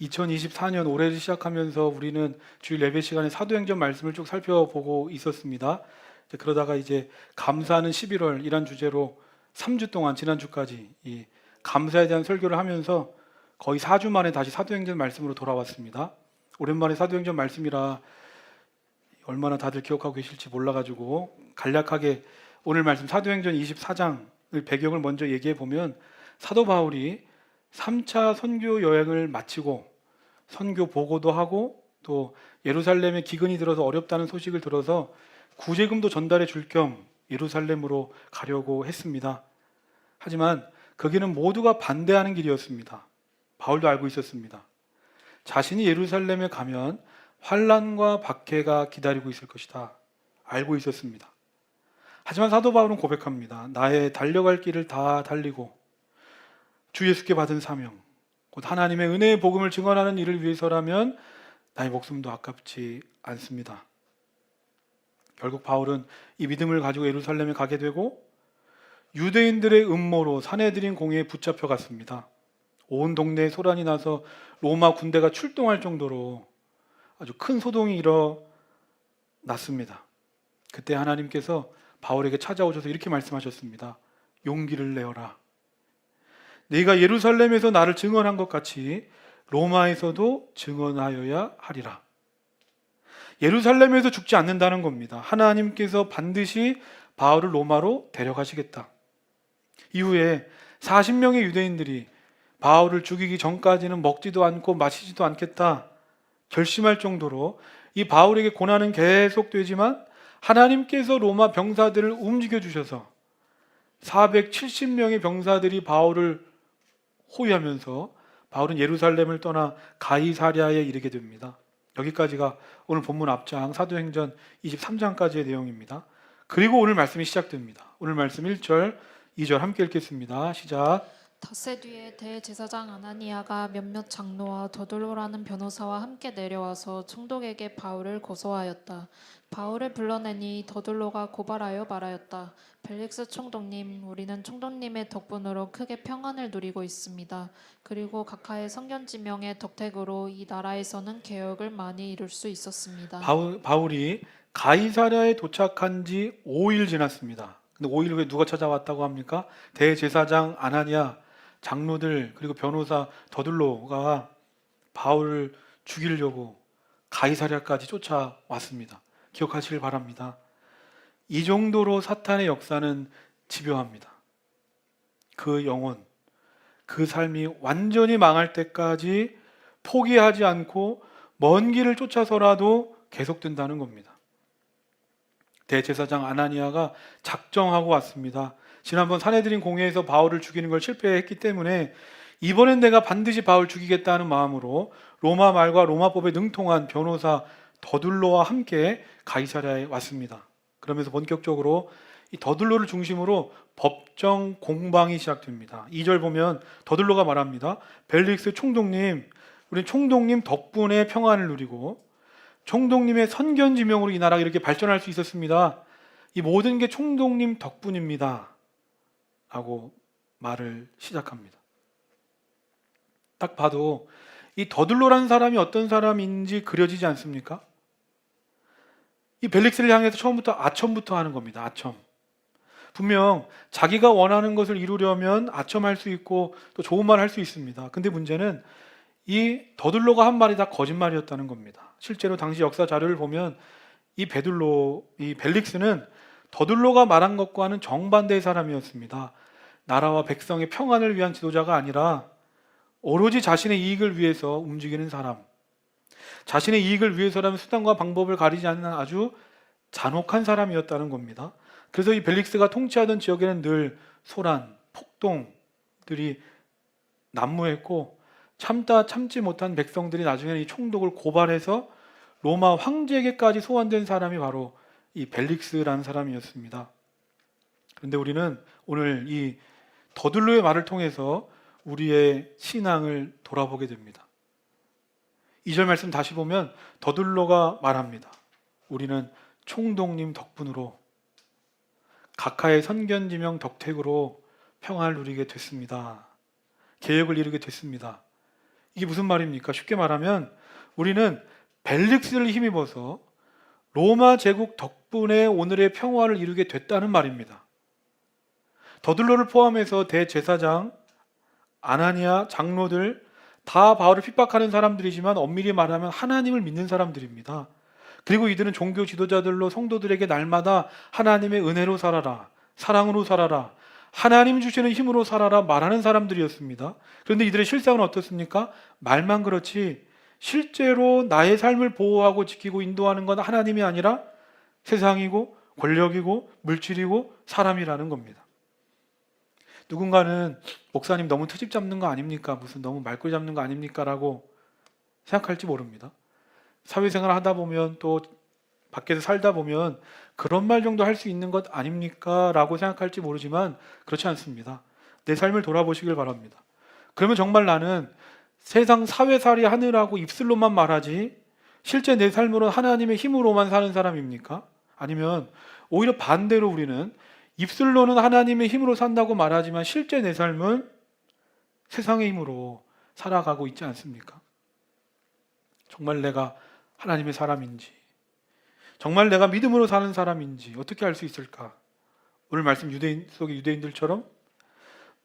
2024년 올해를 시작하면서 우리는 주일 예배 시간에 사도행전 말씀을 쭉 살펴보고 있었습니다. 그러다가 이제 감사하는 11월이란 주제로 3주 동안 지난주까지 이 감사에 대한 설교를 하면서 거의 4주 만에 다시 사도행전 말씀으로 돌아왔습니다. 오랜만에 사도행전 말씀이라 얼마나 다들 기억하고 계실지 몰라가지고 간략하게 오늘 말씀 사도행전 24장을 배경을 먼저 얘기해 보면 사도 바울이 3차 선교 여행을 마치고 선교 보고도 하고 또 예루살렘에 기근이 들어서 어렵다는 소식을 들어서 구제금도 전달해 줄 겸 예루살렘으로 가려고 했습니다. 하지만 거기는 모두가 반대하는 길이었습니다. 바울도 알고 있었습니다. 자신이 예루살렘에 가면 환난과 박해가 기다리고 있을 것이다. 알고 있었습니다. 하지만 사도 바울은 고백합니다. 나의 달려갈 길을 다 달리고 주 예수께 받은 사명, 곧 하나님의 은혜의 복음을 증언하는 일을 위해서라면 나의 목숨도 아깝지 않습니다. 결국 바울은 이 믿음을 가지고 예루살렘에 가게 되고 유대인들의 음모로 사내들인 공회에 붙잡혀 갔습니다. 온 동네에 소란이 나서 로마 군대가 출동할 정도로 아주 큰 소동이 일어났습니다. 그때 하나님께서 바울에게 찾아오셔서 이렇게 말씀하셨습니다. 용기를 내어라. 네가 예루살렘에서 나를 증언한 것 같이 로마에서도 증언하여야 하리라. 예루살렘에서 죽지 않는다는 겁니다. 하나님께서 반드시 바울을 로마로 데려가시겠다. 이후에 40명의 유대인들이 바울을 죽이기 전까지는 먹지도 않고 마시지도 않겠다 결심할 정도로 이 바울에게 고난은 계속되지만 하나님께서 로마 병사들을 움직여 주셔서 470명의 병사들이 바울을 호위하면서 바울은 예루살렘을 떠나 가이사랴에 이르게 됩니다. 여기까지가 오늘 본문 앞장 사도행전 23장까지의 내용입니다. 그리고 오늘 말씀이 시작됩니다. 오늘 말씀 1절, 2절 함께 읽겠습니다. 시작. 닷새 뒤에 대제사장 아나니아가 몇몇 장로와 더돌로라는 변호사와 함께 내려와서 총독에게 바울을 고소하였다. 바울을 불러내니 더돌로가 고발하여 말하였다. 벨릭스 총독님, 우리는 총독님의 덕분으로 크게 평안을 누리고 있습니다. 그리고 각하의 성견지명의 덕택으로 이 나라에서는 개혁을 많이 이룰 수 있었습니다. 바울이 가이사랴에 도착한 지 5일 지났습니다. 근데 5일 후에 누가 찾아왔다고 합니까? 대제사장 아나니아, 장로들 그리고 변호사 더둘로가 바울을 죽이려고 가이사랴까지 쫓아왔습니다. 기억하시길 바랍니다. 이 정도로 사탄의 역사는 집요합니다. 그 영혼, 그 삶이 완전히 망할 때까지 포기하지 않고 먼 길을 쫓아서라도 계속된다는 겁니다. 대제사장 아나니아가 작정하고 왔습니다. 지난번 사내들인 공회에서 바울을 죽이는 걸 실패했기 때문에 이번엔 내가 반드시 바울 죽이겠다는 마음으로 로마 말과 로마법에 능통한 변호사 더둘로와 함께 가이사랴에 왔습니다. 그러면서 본격적으로 이 더둘로를 중심으로 법정 공방이 시작됩니다. 2절 보면 더둘로가 말합니다. 벨릭스 총독님, 우리 총독님 덕분에 평안을 누리고 총독님의 선견지명으로 이 나라가 이렇게 발전할 수 있었습니다. 이 모든 게 총독님 덕분입니다. 라고 말을 시작합니다. 딱 봐도 이 더둘로라는 사람이 어떤 사람인지 그려지지 않습니까? 이 벨릭스를 향해서 처음부터 아첨부터 하는 겁니다. 아첨. 분명 자기가 원하는 것을 이루려면 아첨할 수 있고 또 좋은 말 할 수 있습니다. 근데 문제는 이 더둘로가 한 말이 다 거짓말이었다는 겁니다. 실제로 당시 역사 자료를 보면 이 벨릭스는 더둘로가 말한 것과는 정반대의 사람이었습니다. 나라와 백성의 평안을 위한 지도자가 아니라 오로지 자신의 이익을 위해서 움직이는 사람, 자신의 이익을 위해서라면 수단과 방법을 가리지 않는 아주 잔혹한 사람이었다는 겁니다. 그래서 이 벨릭스가 통치하던 지역에는 늘 소란, 폭동들이 난무했고 참지 못한 백성들이 나중에는 이 총독을 고발해서 로마 황제에게까지 소환된 사람이 바로 이 벨릭스라는 사람이었습니다. 그런데 우리는 오늘 이 더둘로의 말을 통해서 우리의 신앙을 돌아보게 됩니다. 2절 말씀 다시 보면 더둘로가 말합니다. 우리는 총독님 덕분으로 각하의 선견지명 덕택으로 평안을 누리게 됐습니다. 개혁을 이루게 됐습니다. 이게 무슨 말입니까? 쉽게 말하면 우리는 벨릭스를 힘입어서 로마 제국 덕분에 오늘의 평화를 이루게 됐다는 말입니다. 더들로를 포함해서 대제사장, 아나니아, 장로들 다 바울을 핍박하는 사람들이지만 엄밀히 말하면 하나님을 믿는 사람들입니다. 그리고 이들은 종교 지도자들로 성도들에게 날마다 하나님의 은혜로 살아라, 사랑으로 살아라, 하나님 주시는 힘으로 살아라 말하는 사람들이었습니다. 그런데 이들의 실상은 어떻습니까? 말만 그렇지 실제로 나의 삶을 보호하고 지키고 인도하는 건 하나님이 아니라 세상이고 권력이고 물질이고 사람이라는 겁니다. 누군가는 목사님 너무 트집 잡는 거 아닙니까? 무슨 너무 말꼬리 잡는 거 아닙니까? 라고 생각할지 모릅니다. 사회생활 하다 보면 또 밖에서 살다 보면 그런 말 정도 할 수 있는 것 아닙니까? 라고 생각할지 모르지만 그렇지 않습니다. 내 삶을 돌아보시길 바랍니다. 그러면 정말 나는 세상 사회살이 하느라고 입술로만 말하지 실제 내 삶으로 하나님의 힘으로만 사는 사람입니까? 아니면 오히려 반대로 우리는 입술로는 하나님의 힘으로 산다고 말하지만 실제 내 삶은 세상의 힘으로 살아가고 있지 않습니까? 정말 내가 하나님의 사람인지, 정말 내가 믿음으로 사는 사람인지 어떻게 알 수 있을까? 오늘 말씀 유대인 속의 유대인들처럼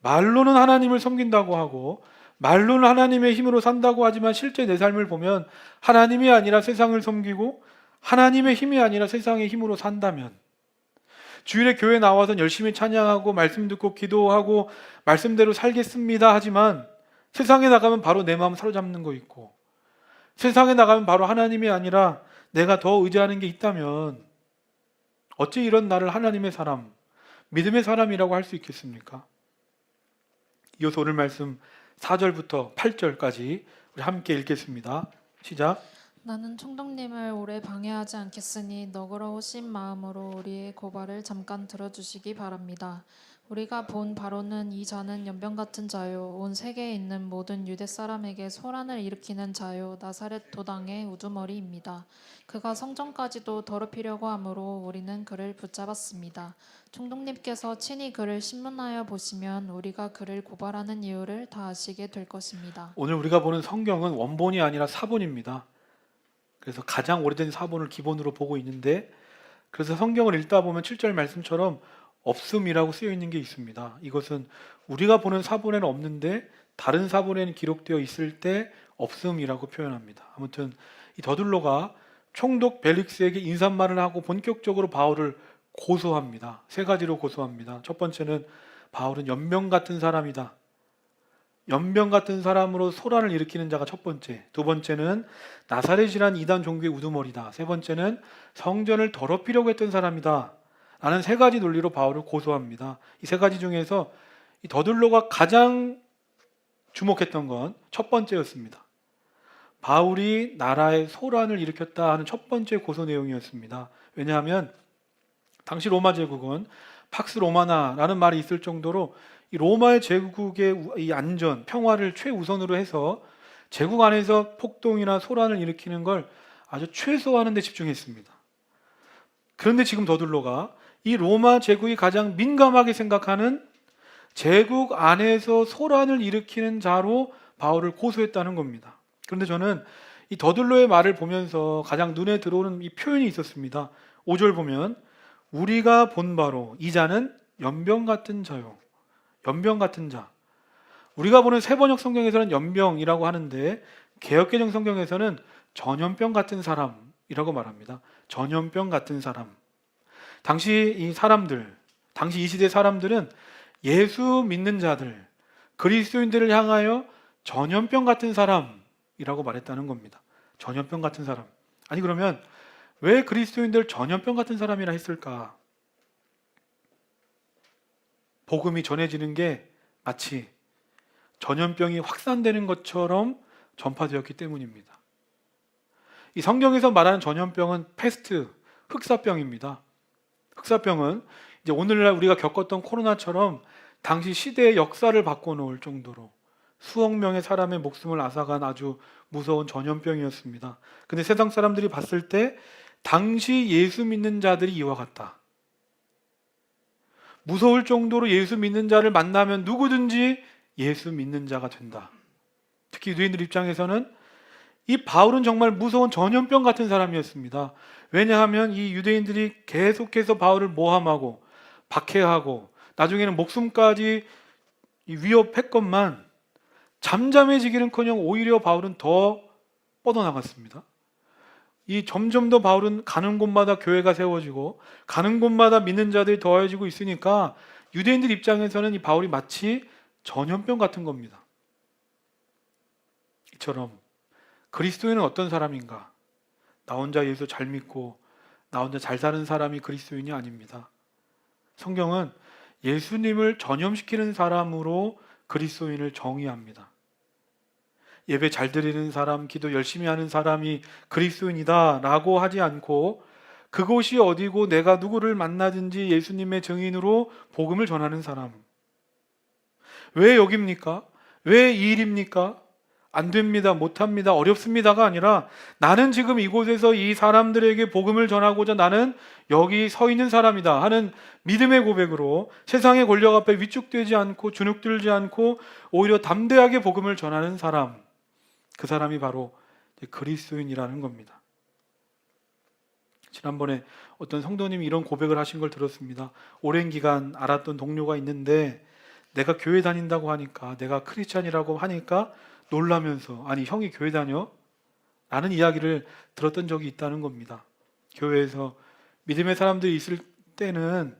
말로는 하나님을 섬긴다고 하고 말로는 하나님의 힘으로 산다고 하지만 실제 내 삶을 보면 하나님이 아니라 세상을 섬기고 하나님의 힘이 아니라 세상의 힘으로 산다면 주일에 교회 나와서 열심히 찬양하고 말씀 듣고 기도하고 말씀대로 살겠습니다 하지만 세상에 나가면 바로 내 마음 사로잡는 거 있고 세상에 나가면 바로 하나님이 아니라 내가 더 의지하는 게 있다면 어찌 이런 나를 하나님의 사람, 믿음의 사람이라고 할 수 있겠습니까? 이어서 오늘 말씀 4절부터 8절까지 우리 함께 읽겠습니다. 시작. 나는 총독님을 오래 방해하지 않겠으니 너그러우신 마음으로 우리의 고발을 잠깐 들어주시기 바랍니다. 우리가 본 바로는 이 자는 연병 같은 자요 온 세계에 있는 모든 유대 사람에게 소란을 일으키는 자요 나사렛 도당의 우두머리입니다. 그가 성전까지도 더럽히려고 하므로 우리는 그를 붙잡았습니다. 총독님께서 친히 그를 신문하여 보시면 우리가 그를 고발하는 이유를 다 아시게 될 것입니다. 오늘 우리가 보는 성경은 원본이 아니라 사본입니다. 그래서 가장 오래된 사본을 기본으로 보고 있는데 그래서 성경을 읽다 보면 7절 말씀처럼 없음이라고 쓰여 있는 게 있습니다. 이것은 우리가 보는 사본에는 없는데 다른 사본에는 기록되어 있을 때 없음이라고 표현합니다. 아무튼 이 더둘로가 총독 벨릭스에게 인사말을 하고 본격적으로 바울을 고소합니다. 세 가지로 고소합니다. 첫 번째는 바울은 연병 같은 사람이다. 연병 같은 사람으로 소란을 일으키는 자가 첫 번째. 두 번째는 나사렛이란 이단 종교의 우두머리다. 세 번째는 성전을 더럽히려고 했던 사람이다. 라는 세 가지 논리로 바울을 고소합니다. 이 세 가지 중에서 이 더둘로가 가장 주목했던 건 첫 번째였습니다. 바울이 나라에 소란을 일으켰다 하는 첫 번째 고소 내용이었습니다. 왜냐하면 당시 로마 제국은 팍스 로마나라는 말이 있을 정도로 이 로마의 제국의 이 안전, 평화를 최우선으로 해서 제국 안에서 폭동이나 소란을 일으키는 걸 아주 최소화하는 데 집중했습니다. 그런데 지금 더둘로가 이 로마 제국이 가장 민감하게 생각하는 제국 안에서 소란을 일으키는 자로 바울을 고소했다는 겁니다. 그런데 저는 이 더둘로의 말을 보면서 가장 눈에 들어오는 이 표현이 있었습니다. 5절 보면 우리가 본 바로 이 자는 연병 같은 자요. 연병 같은 자. 우리가 보는 세번역 성경에서는 연병이라고 하는데 개역개정 성경에서는 전염병 같은 사람이라고 말합니다. 전염병 같은 사람. 당시 이 사람들, 당시 이 시대 사람들은 예수 믿는 자들, 그리스도인들을 향하여 전염병 같은 사람이라고 말했다는 겁니다. 전염병 같은 사람. 아니 그러면 왜 그리스도인들 전염병 같은 사람이라 했을까? 복음이 전해지는 게 마치 전염병이 확산되는 것처럼 전파되었기 때문입니다. 이 성경에서 말하는 전염병은 패스트, 흑사병입니다. 흑사병은 이제 오늘날 우리가 겪었던 코로나처럼 당시 시대의 역사를 바꿔놓을 정도로 수억 명의 사람의 목숨을 앗아간 아주 무서운 전염병이었습니다. 근데 세상 사람들이 봤을 때 당시 예수 믿는 자들이 이와 같다. 무서울 정도로 예수 믿는 자를 만나면 누구든지 예수 믿는 자가 된다. 특히 유대인들 입장에서는 이 바울은 정말 무서운 전염병 같은 사람이었습니다. 왜냐하면 이 유대인들이 계속해서 바울을 모함하고 박해하고 나중에는 목숨까지 위협했건만 잠잠해지기는커녕 오히려 바울은 더 뻗어나갔습니다. 이 점점 더 바울은 가는 곳마다 교회가 세워지고 가는 곳마다 믿는 자들이 더해지고 있으니까 유대인들 입장에서는 이 바울이 마치 전염병 같은 겁니다. 이처럼 그리스도인은 어떤 사람인가? 나 혼자 예수 잘 믿고 나 혼자 잘 사는 사람이 그리스도인이 아닙니다. 성경은 예수님을 전염시키는 사람으로 그리스도인을 정의합니다. 예배 잘 드리는 사람, 기도 열심히 하는 사람이 그리스도인이다 라고 하지 않고 그곳이 어디고 내가 누구를 만나든지 예수님의 증인으로 복음을 전하는 사람. 왜 여기입니까? 왜 이 일입니까? 안 됩니다, 못합니다, 어렵습니다가 아니라 나는 지금 이곳에서 이 사람들에게 복음을 전하고자 나는 여기 서 있는 사람이다 하는 믿음의 고백으로 세상의 권력 앞에 위축되지 않고 주눅들지 않고 오히려 담대하게 복음을 전하는 사람, 그 사람이 바로 그리스도인이라는 겁니다. 지난번에 어떤 성도님이 이런 고백을 하신 걸 들었습니다. 오랜 기간 알았던 동료가 있는데 내가 교회 다닌다고 하니까, 내가 크리스찬이라고 하니까 놀라면서 아니 형이 교회 다녀? 라는 이야기를 들었던 적이 있다는 겁니다. 교회에서 믿음의 사람들이 있을 때는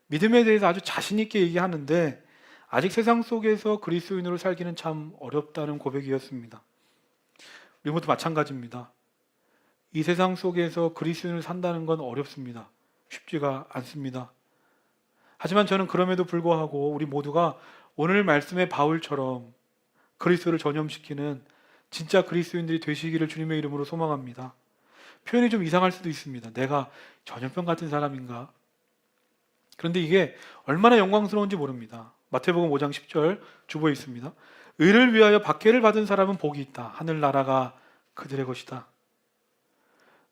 믿음에 대해서 아주 자신 있게 얘기하는데 아직 세상 속에서 그리스도인으로 살기는 참 어렵다는 고백이었습니다. 우리 모두 마찬가지입니다. 이 세상 속에서 그리스도인을 산다는 건 어렵습니다. 쉽지가 않습니다. 하지만 저는 그럼에도 불구하고 우리 모두가 오늘 말씀의 바울처럼 그리스도를 전염시키는 진짜 그리스도인들이 되시기를 주님의 이름으로 소망합니다. 표현이 좀 이상할 수도 있습니다. 내가 전염병 같은 사람인가? 그런데 이게 얼마나 영광스러운지 모릅니다. 마태복음 5장 10절 주보에 있습니다. 의를 위하여 박해를 받은 사람은 복이 있다. 하늘나라가 그들의 것이다.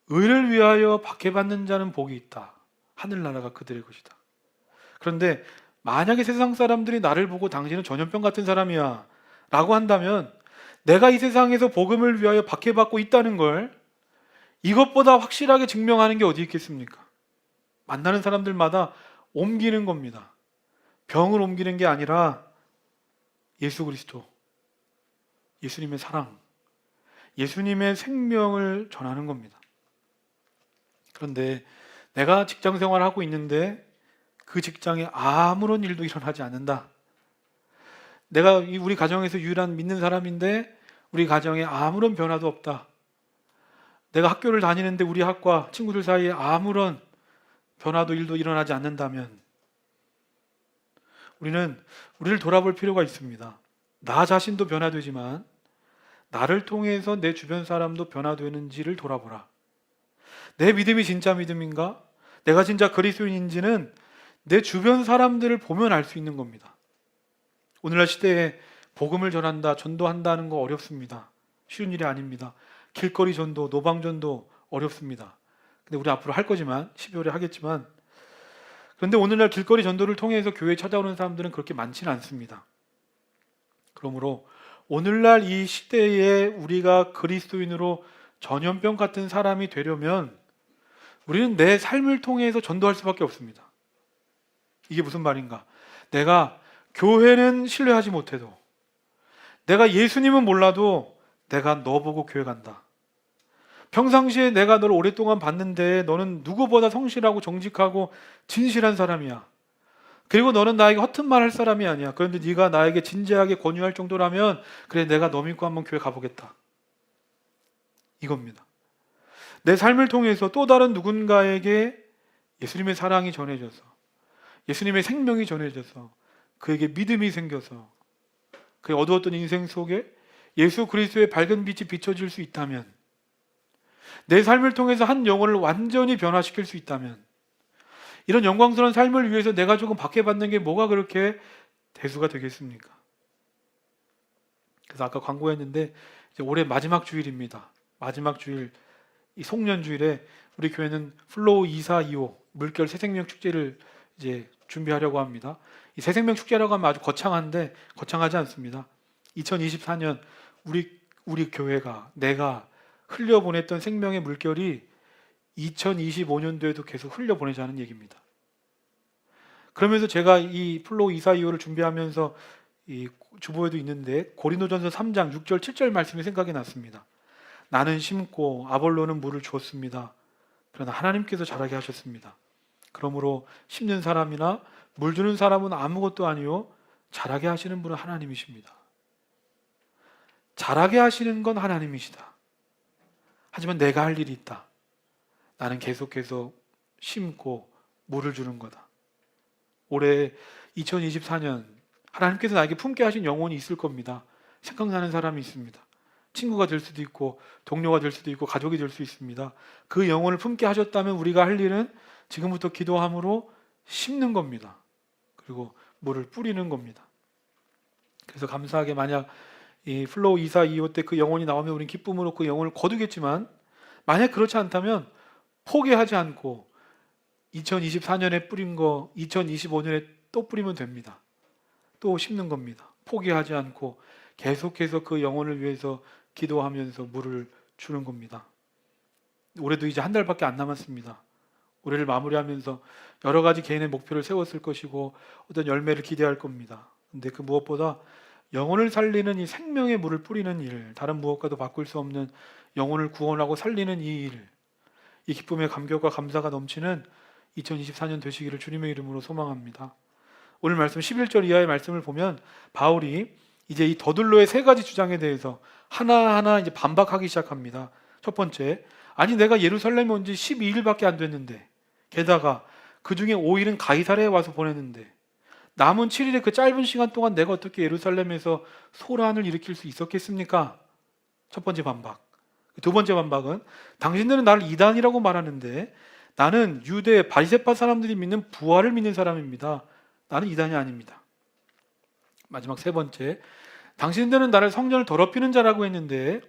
의를 위하여 박해받는 자는 복이 있다. 하늘나라가 그들의 것이다. 그런데 만약에 세상 사람들이 나를 보고 당신은 전염병 같은 사람이야 라고 한다면 내가 이 세상에서 복음을 위하여 박해받고 있다는 걸 이것보다 확실하게 증명하는 게 어디 있겠습니까? 만나는 사람들마다 옮기는 겁니다. 병을 옮기는 게 아니라 예수 그리스도, 예수님의 사랑, 예수님의 생명을 전하는 겁니다. 그런데 내가 직장 생활을 하고 있는데 그 직장에 아무런 일도 일어나지 않는다. 내가 우리 가정에서 유일한 믿는 사람인데 우리 가정에 아무런 변화도 없다. 내가 학교를 다니는데 우리 학과 친구들 사이에 아무런 변화도 일도 일어나지 않는다면 우리를 돌아볼 필요가 있습니다. 나 자신도 변화되지만 나를 통해서 내 주변 사람도 변화되는지를 돌아보라. 내 믿음이 진짜 믿음인가? 내가 진짜 그리스도인인지는 내 주변 사람들을 보면 알 수 있는 겁니다. 오늘날 시대에 복음을 전한다, 전도한다는 거 어렵습니다. 쉬운 일이 아닙니다. 길거리 전도, 노방 전도 어렵습니다. 근데 우리 앞으로 할 거지만 12월에 하겠지만 그런데 오늘날 길거리 전도를 통해서 교회에 찾아오는 사람들은 그렇게 많지는 않습니다. 그러므로 오늘날 이 시대에 우리가 그리스도인으로 전염병 같은 사람이 되려면 우리는 내 삶을 통해서 전도할 수밖에 없습니다. 이게 무슨 말인가? 내가 교회는 신뢰하지 못해도 내가 예수님은 몰라도 내가 너 보고 교회 간다. 평상시에 내가 너를 오랫동안 봤는데 너는 누구보다 성실하고 정직하고 진실한 사람이야. 그리고 너는 나에게 허튼 말 할 사람이 아니야. 그런데 네가 나에게 진지하게 권유할 정도라면 그래 내가 너 믿고 한번 교회 가보겠다. 이겁니다. 내 삶을 통해서 또 다른 누군가에게 예수님의 사랑이 전해져서 예수님의 생명이 전해져서 그에게 믿음이 생겨서 그의 어두웠던 인생 속에 예수 그리스도의 밝은 빛이 비춰질 수 있다면 내 삶을 통해서 한 영혼을 완전히 변화시킬 수 있다면 이런 영광스러운 삶을 위해서 내가 조금 박해받는 게 뭐가 그렇게 대수가 되겠습니까? 그래서 아까 광고했는데 이제 올해 마지막 주일입니다. 마지막 주일 이 송년주일에 우리 교회는 플로우 2425 물결 새생명 축제를 이제 준비하려고 합니다. 이 새생명 축제라고 하면 아주 거창한데 거창하지 않습니다. 2024년 우리 교회가 내가 흘려보냈던 생명의 물결이 2025년도에도 계속 흘려보내자는 얘기입니다. 그러면서 제가 이 플로우 242호를 준비하면서 이 주보에도 있는데 고린도전서 3장 6절 7절 말씀이 생각이 났습니다. 나는 심고 아볼로는 물을 주었습니다. 그러나 하나님께서 자라게 하셨습니다. 그러므로 심는 사람이나 물 주는 사람은 아무것도 아니요 자라게 하시는 분은 하나님이십니다. 자라게 하시는 건 하나님이시다. 하지만 내가 할 일이 있다. 나는 계속해서 심고 물을 주는 거다. 올해 2024년 하나님께서 나에게 품게 하신 영혼이 있을 겁니다. 생각나는 사람이 있습니다. 친구가 될 수도 있고 동료가 될 수도 있고 가족이 될 수 있습니다. 그 영혼을 품게 하셨다면 우리가 할 일은 지금부터 기도함으로 심는 겁니다. 그리고 물을 뿌리는 겁니다. 그래서 감사하게 만약 이 플로우 2425 때 그 영혼이 나오면 우리는 기쁨으로 그 영혼을 거두겠지만 만약 그렇지 않다면 포기하지 않고 2024년에 뿌린 거 2025년에 또 뿌리면 됩니다. 또 심는 겁니다. 포기하지 않고 계속해서 그 영혼을 위해서 기도하면서 물을 주는 겁니다. 올해도 이제 한 달밖에 안 남았습니다. 올해를 마무리하면서 여러 가지 개인의 목표를 세웠을 것이고 어떤 열매를 기대할 겁니다. 근데 그 무엇보다 영혼을 살리는 이 생명의 물을 뿌리는 일, 다른 무엇과도 바꿀 수 없는 영혼을 구원하고 살리는 이 일, 이 기쁨의 감격과 감사가 넘치는 2024년 되시기를 주님의 이름으로 소망합니다. 오늘 말씀 11절 이하의 말씀을 보면 바울이 이제 이 더둘로의 세 가지 주장에 대해서 하나하나 이제 반박하기 시작합니다. 첫 번째, 아니 내가 예루살렘에 온 지 12일밖에 안 됐는데 게다가 그 중에 5일은 가이사랴에 와서 보냈는데 남은 7일의 그 짧은 시간 동안 내가 어떻게 예루살렘에서 소란을 일으킬 수 있었겠습니까? 첫 번째 반박. 두 번째 반박은 당신들은 나를 이단이라고 말하는데 나는 유대 바리새파 사람들이 믿는 부활을 믿는 사람입니다. 나는 이단이 아닙니다. 마지막 세 번째, 당신들은 나를 성전을 더럽히는 자라고 했는데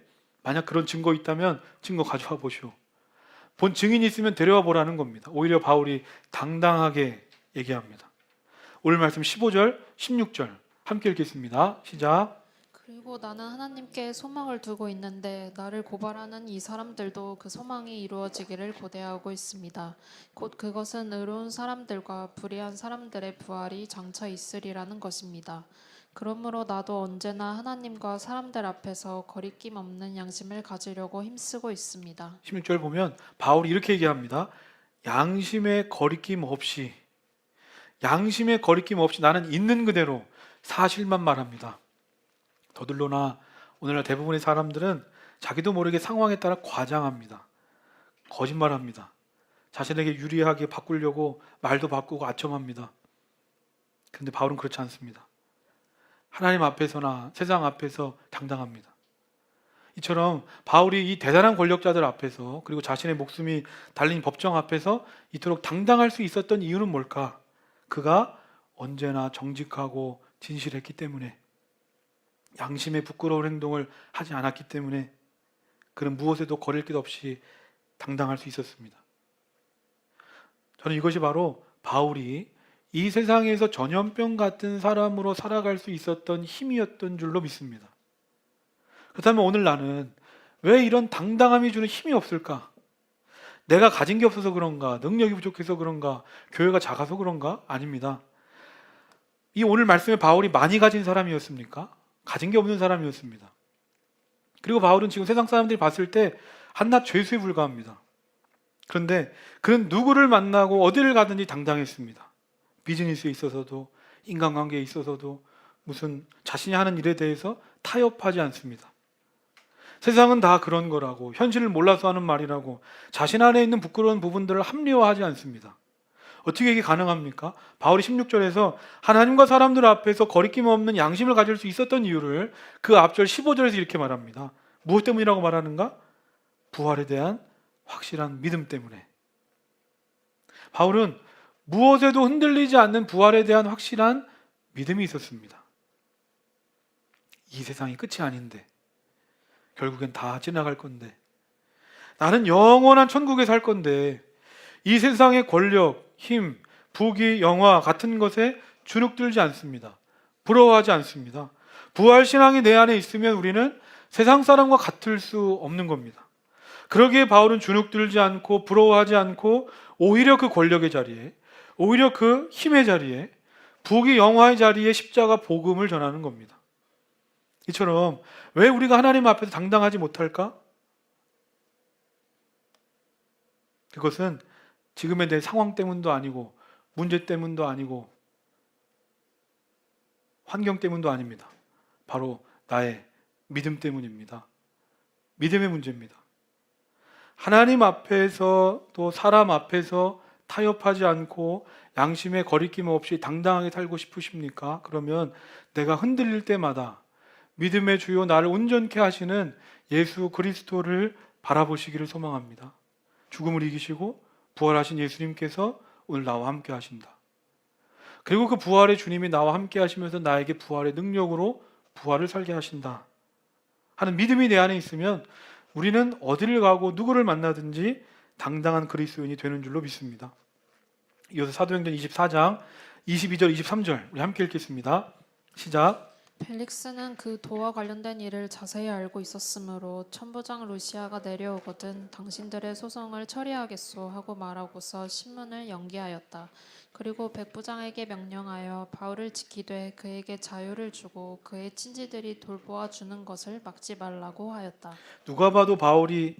만약 그런 증거 있다면 증거 가져와 보시오. 본 증인이 있으면 데려와 보라는 겁니다. 오히려 바울이 당당하게 얘기합니다. 오늘 말씀 15절, 16절 함께 읽겠습니다. 시작. 그리고 나는 하나님께 소망을 두고 있는데 나를 고발하는 이 사람들도 그 소망이 이루어지기를 고대하고 있습니다. 곧 그것은 의로운 사람들과 불의한 사람들의 부활이 장차 있으리라는 것입니다. 그러므로 나도 언제나 하나님과 사람들 앞에서 거리낌 없는 양심을 가지려고 힘쓰고 있습니다. 16절 보면 바울이 이렇게 얘기합니다. 양심의 거리낌 없이 나는 있는 그대로 사실만 말합니다. 더들로나 오늘날 대부분의 사람들은 자기도 모르게 상황에 따라 과장합니다. 거짓말합니다. 자신에게 유리하게 바꾸려고 말도 바꾸고 아첨합니다. 그런데 바울은 그렇지 않습니다. 하나님 앞에서나 세상 앞에서 당당합니다. 이처럼 바울이 이 대단한 권력자들 앞에서 그리고 자신의 목숨이 달린 법정 앞에서 이토록 당당할 수 있었던 이유는 뭘까? 그가 언제나 정직하고 진실했기 때문에, 양심에 부끄러운 행동을 하지 않았기 때문에 그는 무엇에도 거릴 것 없이 당당할 수 있었습니다. 저는 이것이 바로 바울이 이 세상에서 전염병 같은 사람으로 살아갈 수 있었던 힘이었던 줄로 믿습니다. 그렇다면 오늘 나는 왜 이런 당당함이 주는 힘이 없을까? 내가 가진 게 없어서 그런가? 능력이 부족해서 그런가? 교회가 작아서 그런가? 아닙니다. 이 오늘 말씀에 바울이 많이 가진 사람이었습니까? 가진 게 없는 사람이었습니다. 그리고 바울은 지금 세상 사람들이 봤을 때 한낱 죄수에 불과합니다. 그런데 그는 누구를 만나고 어디를 가든지 당당했습니다. 비즈니스에 있어서도 인간관계에 있어서도 무슨 자신이 하는 일에 대해서 타협하지 않습니다. 세상은 다 그런 거라고, 현실을 몰라서 하는 말이라고 자신 안에 있는 부끄러운 부분들을 합리화하지 않습니다. 어떻게 이게 가능합니까? 바울이 16절에서 하나님과 사람들 앞에서 거리낌 없는 양심을 가질 수 있었던 이유를 그 앞절 15절에서 이렇게 말합니다. 무엇 때문이라고 말하는가? 부활에 대한 확실한 믿음 때문에. 바울은 무엇에도 흔들리지 않는 부활에 대한 확실한 믿음이 있었습니다. 이 세상이 끝이 아닌데, 결국엔 다 지나갈 건데, 나는 영원한 천국에 살 건데, 이 세상의 권력, 힘, 부귀, 영화 같은 것에 주눅들지 않습니다. 부러워하지 않습니다. 부활신앙이 내 안에 있으면 우리는 세상 사람과 같을 수 없는 겁니다. 그러기에 바울은 주눅들지 않고 부러워하지 않고 오히려 그 권력의 자리에, 오히려 그 힘의 자리에, 부귀 영화의 자리에 십자가 복음을 전하는 겁니다. 이처럼 왜 우리가 하나님 앞에서 당당하지 못할까? 그것은 지금의 내 상황 때문도 아니고 문제 때문도 아니고 환경 때문도 아닙니다. 바로 나의 믿음 때문입니다. 믿음의 문제입니다. 하나님 앞에서 또 사람 앞에서 타협하지 않고 양심의 거리낌 없이 당당하게 살고 싶으십니까? 그러면 내가 흔들릴 때마다 믿음의 주요 나를 온전케 하시는 예수 그리스도를 바라보시기를 소망합니다. 죽음을 이기시고 부활하신 예수님께서 오늘 나와 함께 하신다. 그리고 그 부활의 주님이 나와 함께 하시면서 나에게 부활의 능력으로 부활을 살게 하신다 하는 믿음이 내 안에 있으면 우리는 어디를 가고 누구를 만나든지 당당한 그리스도인이 되는 줄로 믿습니다. 이어서 사도행전 24장 22절 23절 우리 함께 읽겠습니다. 시작. 펠릭스는 그 도와 관련된 일을 자세히 알고 있었으므로 천부장 루시아가 내려오거든 당신들의 소송을 처리하겠소 하고 말하고서 신문을 연기하였다. 그리고 백부장에게 명령하여 바울을 지키되 그에게 자유를 주고 그의 친지들이 돌보아 주는 것을 막지 말라고 하였다. 누가 봐도 바울이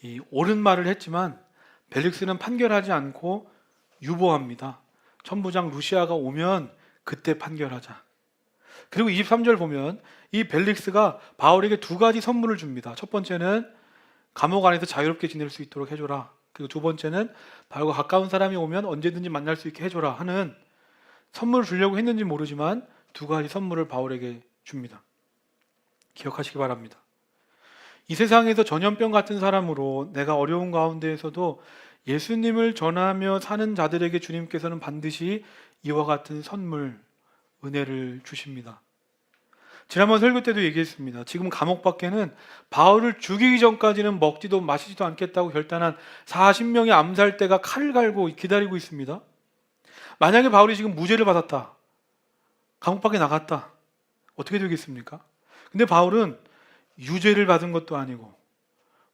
이 옳은 말을 했지만 벨릭스는 판결하지 않고 유보합니다. 천부장 루시아가 오면 그때 판결하자. 그리고 23절 보면 이 벨릭스가 바울에게 두 가지 선물을 줍니다. 첫 번째는 감옥 안에서 자유롭게 지낼 수 있도록 해줘라. 그리고 두 번째는 바울과 가까운 사람이 오면 언제든지 만날 수 있게 해줘라 하는 선물을 주려고 했는지 모르지만 두 가지 선물을 바울에게 줍니다. 기억하시기 바랍니다. 이 세상에서 전염병 같은 사람으로 내가 어려운 가운데에서도 예수님을 전하며 사는 자들에게 주님께서는 반드시 이와 같은 선물, 은혜를 주십니다. 지난번 설교 때도 얘기했습니다. 지금 감옥 밖에는 바울을 죽이기 전까지는 먹지도 마시지도 않겠다고 결단한 40명의 암살대가 칼을 갈고 기다리고 있습니다. 만약에 바울이 지금 무죄를 받았다. 감옥 밖에 나갔다. 어떻게 되겠습니까? 근데 바울은 유죄를 받은 것도 아니고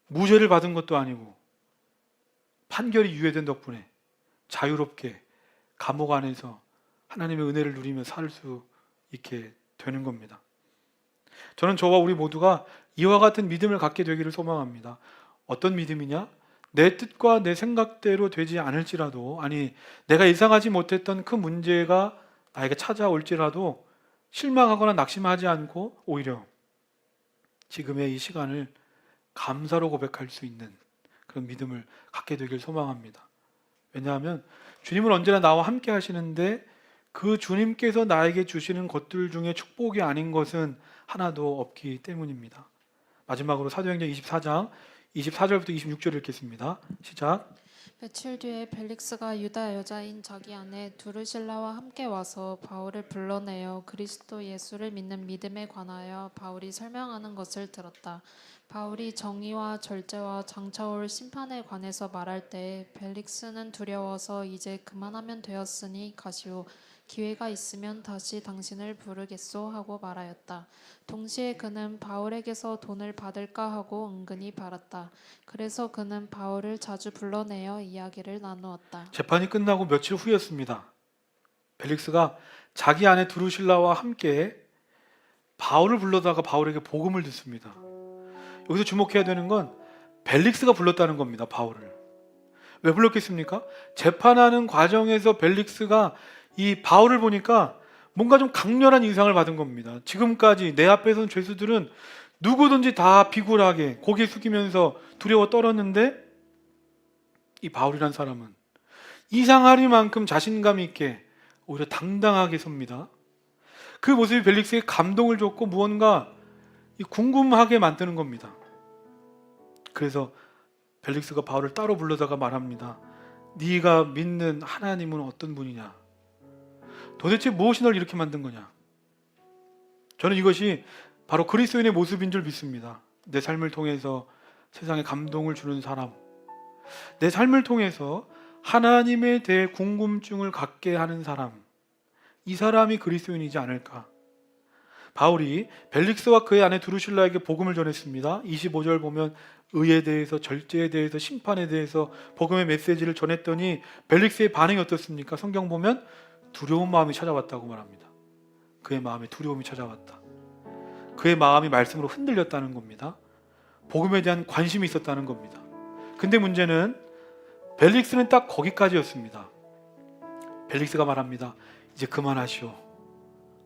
무죄를 받은 것도 아니고 판결이 유예된 덕분에 자유롭게 감옥 안에서 하나님의 은혜를 누리며 살 수 있게 되는 겁니다. 저는 저와 우리 모두가 이와 같은 믿음을 갖게 되기를 소망합니다. 어떤 믿음이냐? 내 뜻과 내 생각대로 되지 않을지라도, 아니 내가 예상하지 못했던 그 문제가 나에게 찾아올지라도 실망하거나 낙심하지 않고 오히려 지금의 이 시간을 감사로 고백할 수 있는 그런 믿음을 갖게 되길 소망합니다. 왜냐하면 주님은 언제나 나와 함께 하시는데 그 주님께서 나에게 주시는 것들 중에 축복이 아닌 것은 하나도 없기 때문입니다. 마지막으로 사도행전 24장 24절부터 26절 읽겠습니다. 시작. 며칠 뒤에 벨릭스가 유다 여자인 자기 아내 두르실라와 함께 와서 바울을 불러내어 그리스도 예수를 믿는 믿음에 관하여 바울이 설명하는 것을 들었다. 바울이 정의와 절제와 장차 올 심판에 관해서 말할 때 벨릭스는 두려워서 이제 그만하면 되었으니 가시오. 기회가 있으면 다시 당신을 부르겠소 하고 말하였다. 동시에 그는 바울에게서 돈을 받을까 하고 은근히 바랐다. 그래서 그는 바울을 자주 불러내어 이야기를 나누었다. 재판이 끝나고 며칠 후였습니다. 벨릭스가 자기 아내 드루실라와 함께 바울을 불러다가 바울에게 복음을 듣습니다. 여기서 주목해야 되는 건 벨릭스가 불렀다는 겁니다. 바울을. 왜 불렀겠습니까? 재판하는 과정에서 벨릭스가 이 바울을 보니까 뭔가 좀 강렬한 인상을 받은 겁니다. 지금까지 내 앞에 선 죄수들은 누구든지 다 비굴하게 고개 숙이면서 두려워 떨었는데 이 바울이란 사람은 이상하리만큼 자신감 있게 오히려 당당하게 섭니다. 그 모습이 벨릭스에게 감동을 줬고 무언가 궁금하게 만드는 겁니다. 그래서 벨릭스가 바울을 따로 불러다가 말합니다. 네가 믿는 하나님은 어떤 분이냐? 도대체 무엇이 널 이렇게 만든 거냐? 저는 이것이 바로 그리스도인의 모습인 줄 믿습니다. 내 삶을 통해서 세상에 감동을 주는 사람, 내 삶을 통해서 하나님에 대해 궁금증을 갖게 하는 사람, 이 사람이 그리스도인이지 않을까? 바울이 벨릭스와 그의 아내 두루실라에게 복음을 전했습니다. 25절 보면 의에 대해서, 절제에 대해서, 심판에 대해서 복음의 메시지를 전했더니 벨릭스의 반응이 어떻습니까? 성경 보면 두려운 마음이 찾아왔다고 말합니다. 그의 마음에 두려움이 찾아왔다. 그의 마음이 말씀으로 흔들렸다는 겁니다. 복음에 대한 관심이 있었다는 겁니다. 근데 문제는 벨릭스는 딱 거기까지였습니다. 벨릭스가 말합니다. 이제 그만하시오.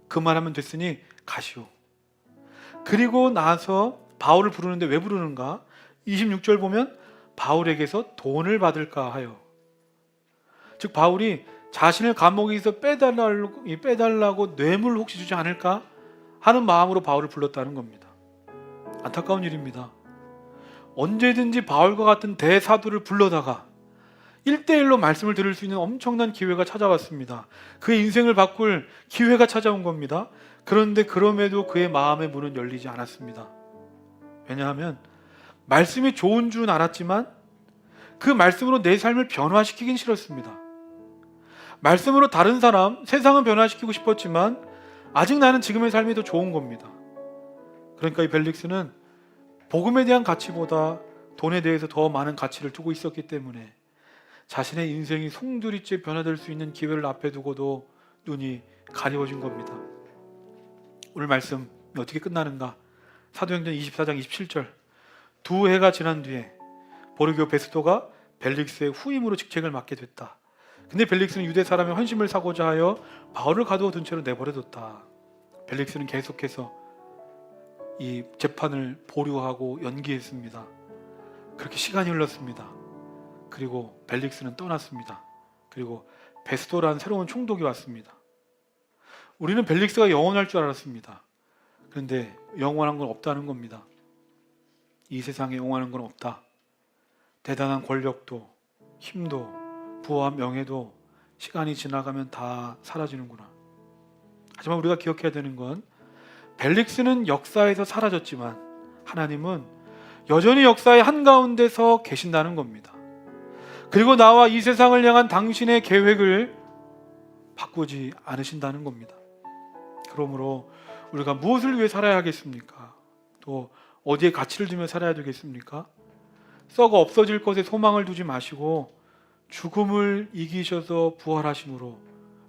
그만하면 됐으니 가시오. 그리고 나서 바울을 부르는데 왜 부르는가? 26절 보면 바울에게서 돈을 받을까 하여. 즉 바울이 자신을 감옥에서 빼달라고 뇌물 혹시 주지 않을까 하는 마음으로 바울을 불렀다는 겁니다. 안타까운 일입니다. 언제든지 바울과 같은 대사도를 불러다가 1대1로 말씀을 들을 수 있는 엄청난 기회가 찾아왔습니다. 그의 인생을 바꿀 기회가 찾아온 겁니다. 그런데 그럼에도 그의 마음의 문은 열리지 않았습니다. 왜냐하면 말씀이 좋은 줄 알았지만 그 말씀으로 내 삶을 변화시키긴 싫었습니다. 말씀으로 다른 사람, 세상은 변화시키고 싶었지만 아직 나는 지금의 삶이 더 좋은 겁니다. 그러니까 이 벨릭스는 복음에 대한 가치보다 돈에 대해서 더 많은 가치를 두고 있었기 때문에 자신의 인생이 송두리째 변화될 수 있는 기회를 앞에 두고도 눈이 가려워진 겁니다. 오늘 말씀 어떻게 끝나는가? 사도행전 24장 27절. 두 해가 지난 뒤에 보르기오 베스토가 벨릭스의 후임으로 직책을 맡게 됐다. 근데 벨릭스는 유대 사람의 헌심을 사고자 하여 바울을 가두어 둔 채로 내버려뒀다. 벨릭스는 계속해서 이 재판을 보류하고 연기했습니다. 그렇게 시간이 흘렀습니다. 그리고 벨릭스는 떠났습니다. 그리고 베스토라는 새로운 총독이 왔습니다. 우리는 벨릭스가 영원할 줄 알았습니다. 그런데 영원한 건 없다는 겁니다. 이 세상에 영원한 건 없다. 대단한 권력도, 힘도, 부와 명예도 시간이 지나가면 다 사라지는구나. 하지만 우리가 기억해야 되는 건 벨릭스는 역사에서 사라졌지만 하나님은 여전히 역사의 한가운데서 계신다는 겁니다. 그리고 나와 이 세상을 향한 당신의 계획을 바꾸지 않으신다는 겁니다. 그러므로 우리가 무엇을 위해 살아야 하겠습니까? 또 어디에 가치를 두며 살아야 되겠습니까? 썩어 없어질 것에 소망을 두지 마시고 죽음을 이기셔서 부활하심으로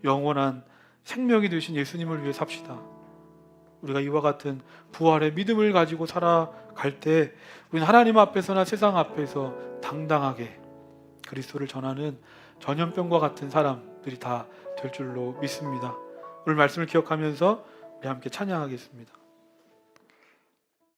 영원한 생명이 되신 예수님을 위해 삽시다. 우리가 이와 같은 부활의 믿음을 가지고 살아갈 때 우리는 하나님 앞에서나 세상 앞에서 당당하게 그리스도를 전하는 전염병과 같은 사람들이 다 될 줄로 믿습니다. 오늘 말씀을 기억하면서 우리 함께 찬양하겠습니다.